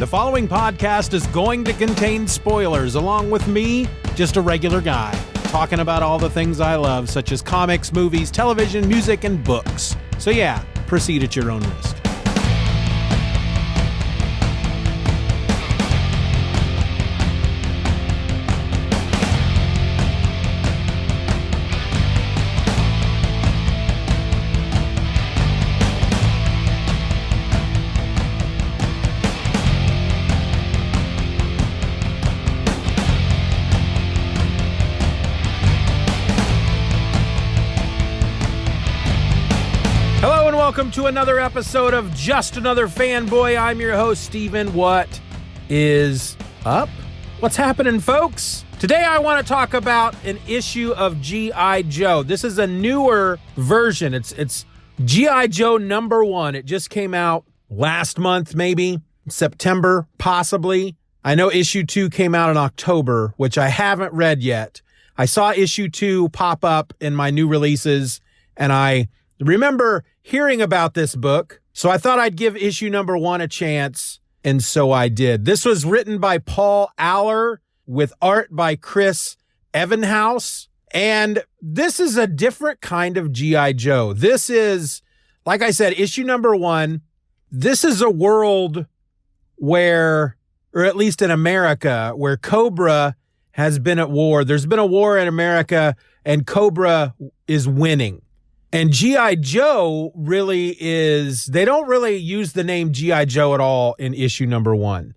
The following podcast is going to contain spoilers, along with me, just a regular guy, talking about all the things I love, such as comics, movies, television, music, and books. So yeah, proceed at your own risk. Welcome to another episode of Just Another Fanboy. I'm your host, Steven. What is up? What's happening, folks? Today I want to talk about an issue of G.I.Joe. This is a newer version. It's G.I.Joe #1. It just came out last month, maybe September, possibly. I know issue 2 came out in October, which I haven't read yet. I saw issue 2 pop up in my new releases, and I remember hearing about this book, so I thought I'd give issue #1 a chance, and so I did. This was written by Paul Allor with art by Evenhuis, and this is a different kind of G.I. Joe. This is, like I said, issue #1. This is a world where, or at least in America, where Cobra has been at war. There's been a war in America, and Cobra is winning. And G.I. Joe really is, they don't really use the name G.I. Joe at all in issue #1,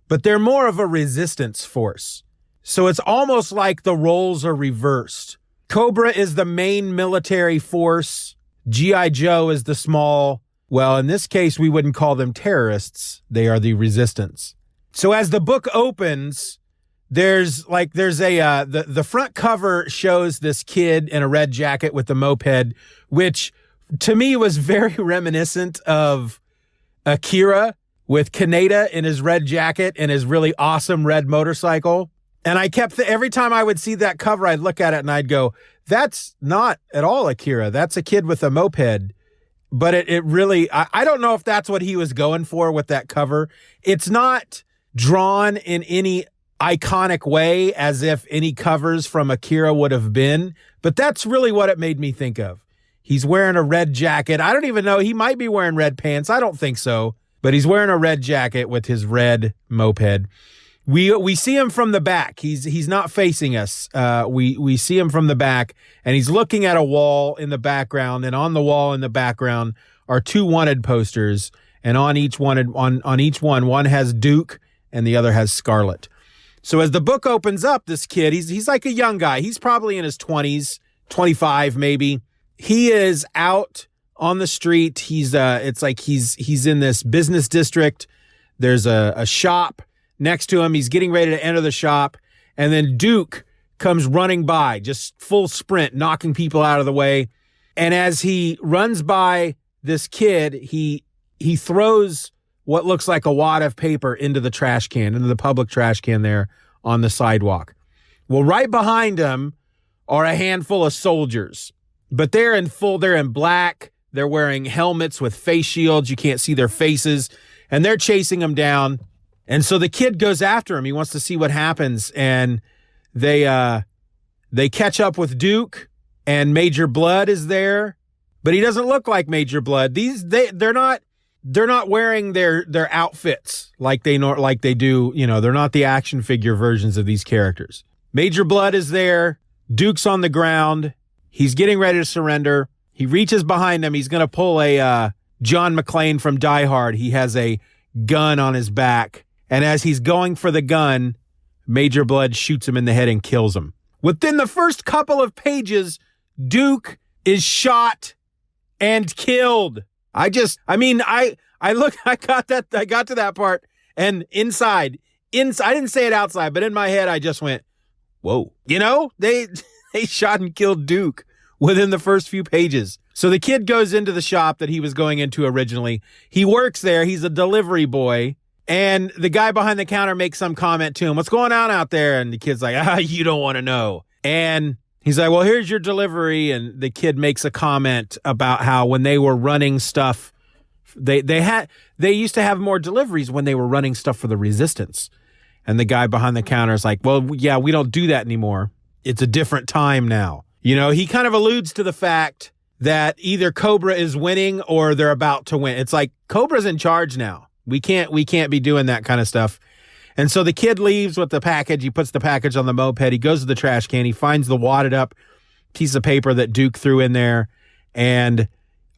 but they're more of a resistance force. So it's almost like the roles are reversed. Cobra is the main military force. G.I. Joe is the small, well, in this case, we wouldn't call them terrorists. They are the resistance. So as the book opens, there's the front cover shows this kid in a red jacket with a moped, which to me was very reminiscent of Akira with Kaneda in his red jacket and his really awesome red motorcycle. And I kept, every time I would see that cover, I'd look at it and I'd go, that's not at all Akira. That's a kid with a moped. But it really, I don't know if that's what he was going for with that cover. It's not drawn in any iconic way as if any covers from Akira would have been, but that's really what it made me think of. He's wearing a red jacket. I don't even know. He might be wearing red pants. I don't think so, but he's wearing a red jacket with his red moped. We see him from the back. He's not facing us. We see him from the back, and he's looking at a wall in the background, and on the wall in the background are 2 wanted posters, and on each one has Duke and the other has Scarlet. So as the book opens up, this kid, he's like a young guy. He's probably in his 20s, 25 maybe. He is out on the street. It's like he's in this business district. There's a shop next to him. He's getting ready to enter the shop. And then Duke comes running by, just full sprint, knocking people out of the way. And as he runs by this kid, he throws what looks like a wad of paper into the trash can, into the public trash can there on the sidewalk. Well, right behind him are a handful of soldiers, but they're in black. They're wearing helmets with face shields. You can't see their faces, and they're chasing him down. And so the kid goes after him. He wants to see what happens. And they catch up with Duke, and Major Blood is there, but he doesn't look like Major Blood. They're not wearing their outfits like they do. You know, they're not the action figure versions of these characters. Major Blood is there. Duke's on the ground. He's getting ready to surrender. He reaches behind him. He's going to pull a John McClane from Die Hard. He has a gun on his back. And as he's going for the gun, Major Blood shoots him in the head and kills him. Within the first couple of pages, Duke is shot and killed. I got to that part, and inside, I didn't say it outside, but in my head, I just went, whoa. You know, they shot and killed Duke within the first few pages. So the kid goes into the shop that he was going into originally. He works there. He's a delivery boy. And the guy behind the counter makes some comment to him. What's going on out there? And the kid's like, you don't want to know. And he's like, well, here's your delivery. And the kid makes a comment about how when they were running stuff They used to have more deliveries when they were running stuff for the Resistance. And the guy behind the counter is like, well, yeah, we don't do that anymore. It's a different time now. You know, he kind of alludes to the fact that either Cobra is winning or they're about to win. It's like Cobra's in charge now. We can't be doing that kind of stuff. And so the kid leaves with the package. He puts the package on the moped. He goes to the trash can. He finds the wadded up piece of paper that Duke threw in there and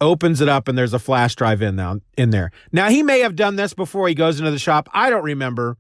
opens it up, and there's a flash drive in there. Now, he may have done this before he goes into the shop. I don't remember.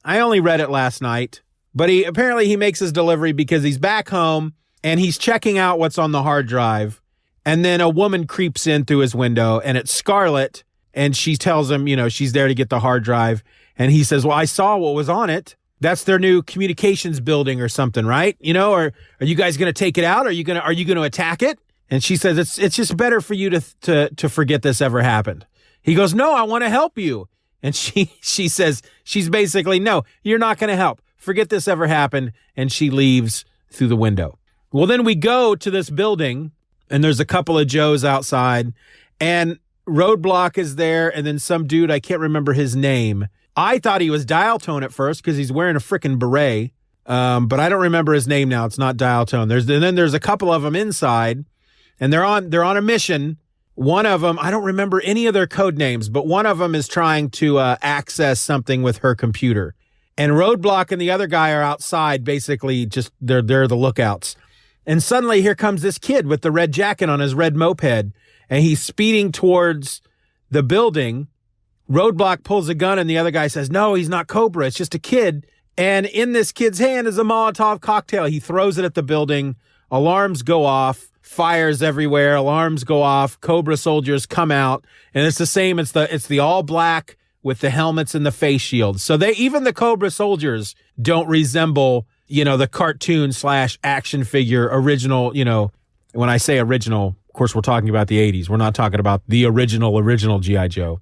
I only read it last night. But he makes his delivery because he's back home, and he's checking out what's on the hard drive. And then a woman creeps in through his window, and it's Scarlett, and she tells him, you know, she's there to get the hard drive. And he says, well, I saw what was on it. That's their new communications building or something, right? You know, or are you guys going to take it out? Are you going to attack it? And she says, it's just better for you to forget this ever happened. He goes, no, I want to help you. And she says, she's basically, no, you're not going to help. Forget this ever happened. And she leaves through the window. Well, then we go to this building, and there's a couple of Joes outside, and Roadblock is there. And then some dude, I can't remember his name. I thought he was Dial Tone at first because he's wearing a freaking beret. But I don't remember his name now. It's not Dial Tone. Then there's a couple of them inside, and they're on a mission. One of them, I don't remember any of their code names, but one of them is trying to access something with her computer. And Roadblock and the other guy are outside, basically just they're the lookouts. And suddenly here comes this kid with the red jacket on his red moped, and he's speeding towards the building. Roadblock pulls a gun, and the other guy says, no, he's not Cobra. It's just a kid. And in this kid's hand is a Molotov cocktail. He throws it at the building. Alarms go off. Fires everywhere. Alarms go off. Cobra soldiers come out. And it's the same. It's the all black with the helmets and the face shields. So even the Cobra soldiers don't resemble, you know, the cartoon / action figure original, you know. When I say original, of course, we're talking about the 80s. We're not talking about the original G.I. Joe.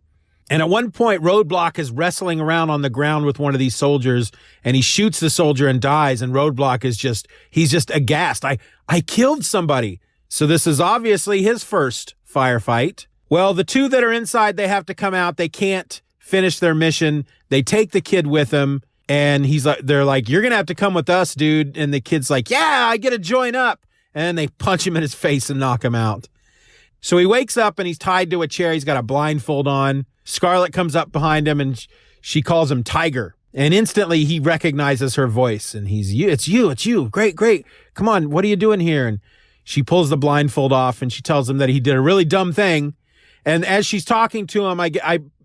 And at one point, Roadblock is wrestling around on the ground with one of these soldiers, and he shoots the soldier and dies. And Roadblock he's just aghast. I killed somebody. So this is obviously his first firefight. Well, the two that are inside, they have to come out. They can't finish their mission. They take the kid with them, and they're like, you're going to have to come with us, dude. And the kid's like, yeah, I get to join up. And they punch him in his face and knock him out. So he wakes up, and he's tied to a chair. He's got a blindfold on. Scarlett comes up behind him, and she calls him Tiger. And instantly he recognizes her voice, and it's you. Great. Come on, what are you doing here? And she pulls the blindfold off, and she tells him that he did a really dumb thing. And as she's talking to him,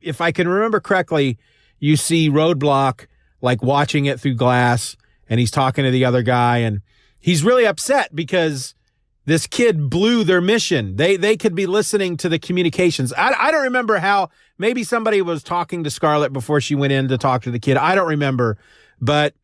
if I can remember correctly, you see Roadblock like watching it through glass, and he's talking to the other guy, and he's really upset because this kid blew their mission. They could be listening to the communications. I don't remember how. Maybe somebody was talking to Scarlett before she went in to talk to the kid. I don't remember. But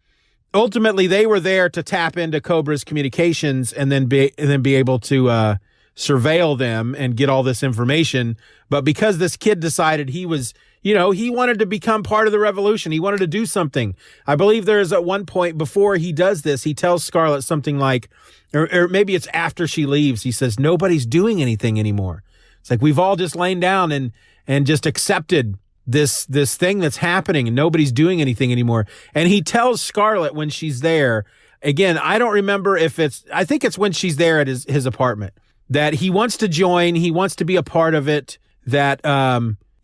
ultimately, they were there to tap into Cobra's communications and then be able to surveil them and get all this information. But because this kid decided he wanted to become part of the revolution. He wanted to do something. I believe there is at one point before he does this, he tells Scarlett something like, or maybe it's after she leaves. He says, nobody's doing anything anymore. It's like we've all just lain down and just accepted this thing that's happening, and nobody's doing anything anymore. And he tells Scarlett when she's there, again, I don't remember I think it's when she's there at his apartment, that he wants to join. He wants to be a part of it, that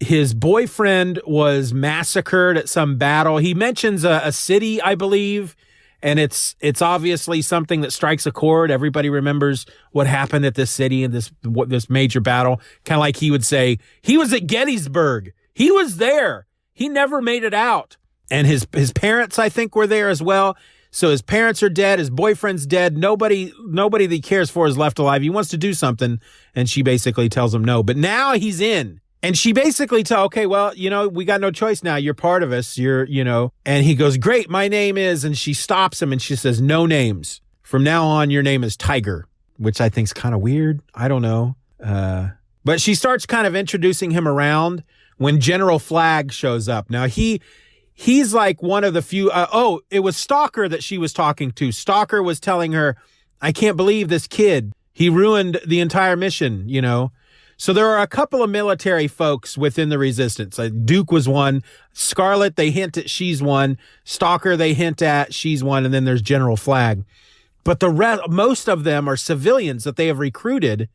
his boyfriend was massacred at some battle. He mentions a city, I believe, and it's obviously something that strikes a chord. Everybody remembers what happened at this city and this major battle. Kind of like he would say, he was at Gettysburg. He was there. He never made it out. And his parents, I think, were there as well. So his parents are dead. His boyfriend's dead. Nobody that he cares for is left alive. He wants to do something. And she basically tells him no. But now he's in. And she basically okay, well, we got no choice now. You're part of us. And he goes, great, my name is, and she stops him and she says, no names. From now on, your name is Tiger, which I think is kind of weird. I don't know. But she starts kind of introducing him around when General Flagg shows up. Now, he's like one of the few, it was Stalker that she was talking to. Stalker was telling her, I can't believe this kid. He ruined the entire mission, So there are a couple of military folks within the resistance. Duke was one. Scarlet, they hint at she's one. Stalker, they hint at she's one. And then there's General Flagg. But most of them are civilians that they have recruited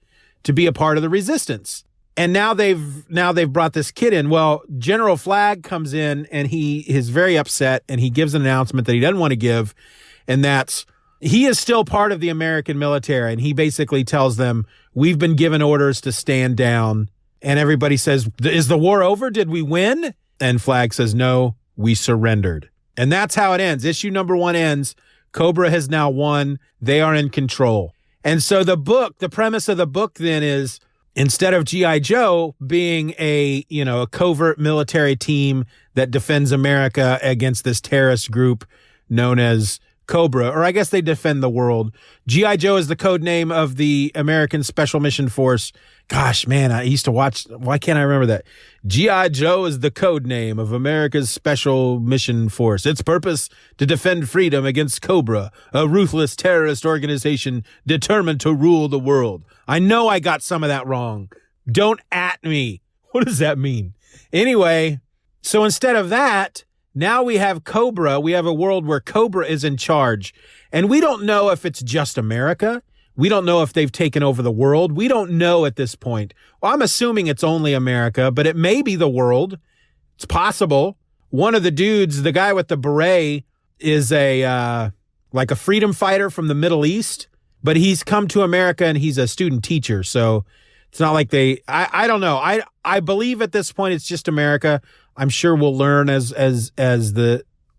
to be a part of the resistance. And now they've brought this kid in. Well, General Flagg comes in and he is very upset, and he gives an announcement that he doesn't want to give. And that's, he is still part of the American military. And he basically tells them, we've been given orders to stand down. And everybody says, is the war over? Did we win? And Flagg says, no, we surrendered. And that's how it ends. Issue number 1 ends. Cobra has now won. They are in control. And so the premise of the book then is, instead of G.I. Joe being a covert military team that defends America against this terrorist group known as Cobra, or I guess they defend the world. G.I. Joe is the code name of the American Special Mission Force. Gosh, man, I used to watch. Why can't I remember that? G.I. Joe is the code name of America's Special Mission Force. Its purpose to defend freedom against Cobra, a ruthless terrorist organization determined to rule the world. I know I got some of that wrong. Don't at me. What does that mean? Anyway, so instead of that, now we have Cobra. We have a world where Cobra is in charge. And we don't know if it's just America. We don't know if they've taken over the world. We don't know at this point. Well, I'm assuming it's only America, but it may be the world. It's possible. One of the dudes, the guy with the beret, is like a freedom fighter from the Middle East, but he's come to America and he's a student teacher. So it's not like I don't know. I believe at this point it's just America. I'm sure we'll learn as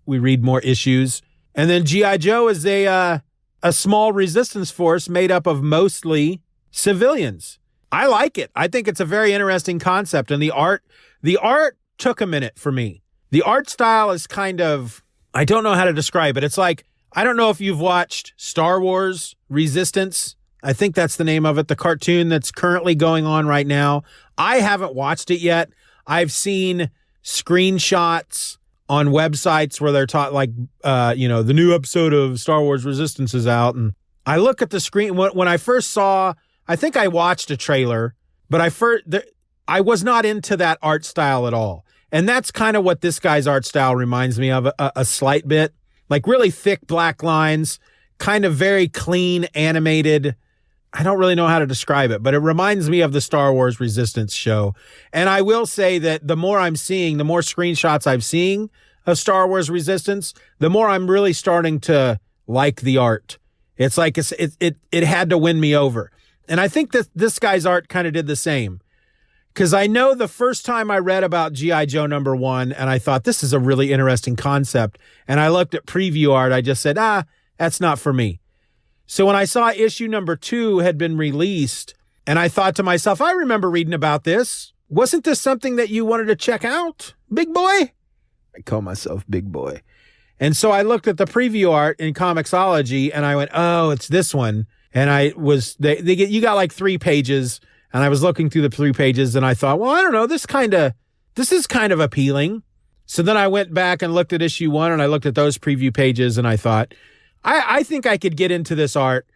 we read more issues. And then G.I. Joe is a small resistance force made up of mostly civilians. I like it. I think it's a very interesting concept. And the art took a minute for me. The art style is kind of, I don't know how to describe it. It's like, I don't know if you've watched Star Wars Resistance. I think that's the name of it, the cartoon that's currently going on right now. I haven't watched it yet. I've seen screenshots on websites where they're taught, like, the new episode of Star Wars Resistance is out. And I look at the screen. When I first saw, I think I watched a trailer, but I was not into that art style at all. And that's kind of what this guy's art style reminds me of a slight bit. Like really thick black lines, kind of very clean, animated. I don't really know how to describe it, but it reminds me of the Star Wars Resistance show. And I will say that the more I'm seeing, the more screenshots I'm seeing of Star Wars Resistance, the more I'm really starting to like the art. It's like it had to win me over. And I think that this guy's art kind of did the same. Because I know the first time I read about G.I. Joe #1, and I thought, this is a really interesting concept. And I looked at preview art, I just said, that's not for me. So when I saw issue #2 had been released, and I thought to myself, I remember reading about this. Wasn't this something that you wanted to check out, big boy? I call myself big boy. And so I looked at the preview art in Comixology, and I went, oh, it's this one. And you got like 3 pages, and I was looking through the 3 pages, and I thought, well, I don't know, this is kind of appealing. So then I went back and looked at issue 1, and I looked at those preview pages, and I thought, I think I could get into this art.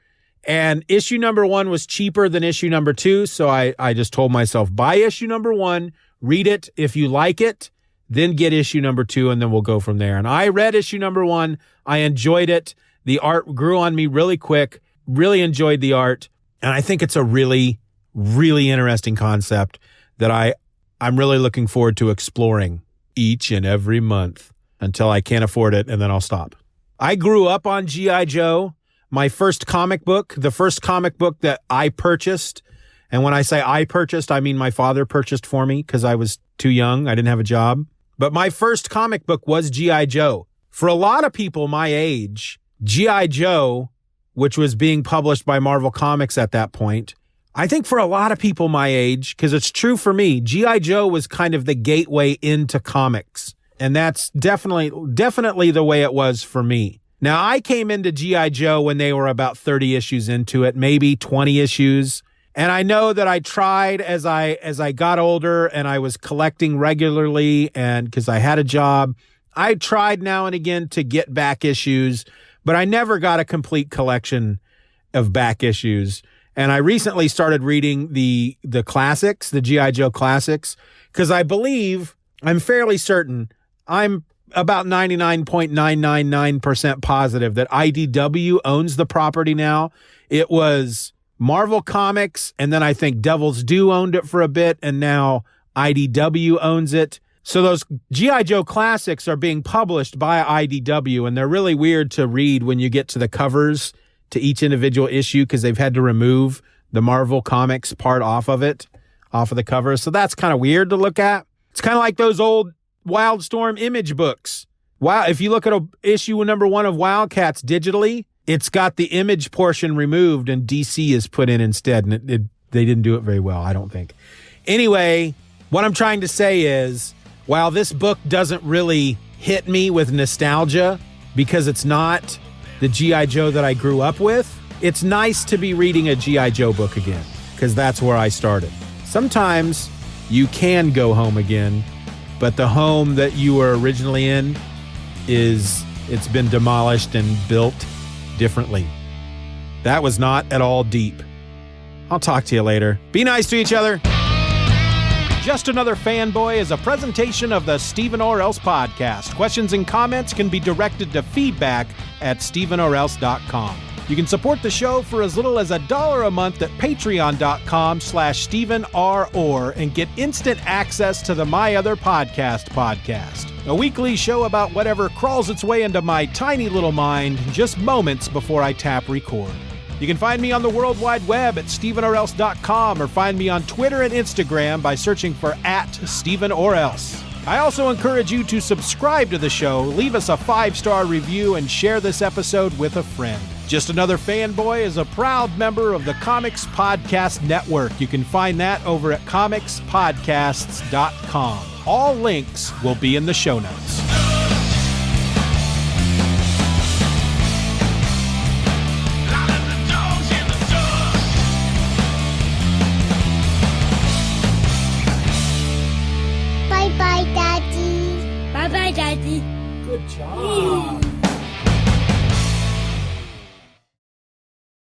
And issue #1 was cheaper than issue #2. So I just told myself, buy issue #1, read it. If you like it, then get issue #2, and then we'll go from there. And I read issue #1. I enjoyed it. The art grew on me really quick. Really enjoyed the art. And I think it's a really, really interesting concept that I'm really looking forward to exploring each and every month until I can't afford it, and then I'll stop. I grew up on G.I. Joe. My first comic book, the first comic book that I purchased, and when I say I purchased, I mean my father purchased for me because I was too young. I didn't have a job. But my first comic book was G.I. Joe. For a lot of people my age, G.I. Joe, which was being published by Marvel Comics at that point, I think for a lot of people my age, because it's true for me, G.I. Joe was kind of the gateway into comics. And that's definitely the way it was for me. Now, I came into G.I. Joe when they were about 30 issues into it, maybe 20 issues. And I know that I tried as I got older and I was collecting regularly, and because I had a job, I tried now and again to get back issues, but I never got a complete collection of back issues. And I recently started reading the classics, the G.I. Joe classics, because I'm fairly certain, I'm about 99.999% positive that IDW owns the property now. It was Marvel Comics, and then I think Devil's Due owned it for a bit, and now IDW owns it. So those G.I. Joe classics are being published by IDW, and they're really weird to read when you get to the covers to each individual issue because they've had to remove the Marvel Comics part off of the cover. So that's kind of weird to look at. It's kind of like those old Wildstorm Image books. Wow, if you look at issue number 1 of Wildcats digitally, it's got the Image portion removed and DC is put in instead, and they didn't do it very well, I don't think. Anyway, what I'm trying to say is, while this book doesn't really hit me with nostalgia because it's not the G.I. Joe that I grew up with, it's nice to be reading a G.I. Joe book again because that's where I started. Sometimes you can go home again, but the home that you were originally in it's been demolished and built differently. That was not at all deep. I'll talk to you later. Be nice to each other. Just Another Fanboy is a presentation of the Stephen or Else podcast. Questions and comments can be directed to feedback@stephenorelse.com. You can support the show for as little as $1 a month at patreon.com/StephenROr and get instant access to the My Other podcast, a weekly show about whatever crawls its way into my tiny little mind just moments before I tap record. You can find me on the World Wide Web at stephenorelse.com or find me on Twitter and Instagram by searching for @StephenOrElse. I also encourage you to subscribe to the show, leave us a 5-star review, and share this episode with a friend. Just Another Fanboy is a proud member of the Comics Podcast Network. You can find that over at comicspodcasts.com. All links will be in the show notes. Bye-bye, Daddy. Bye-bye, Daddy. Good job.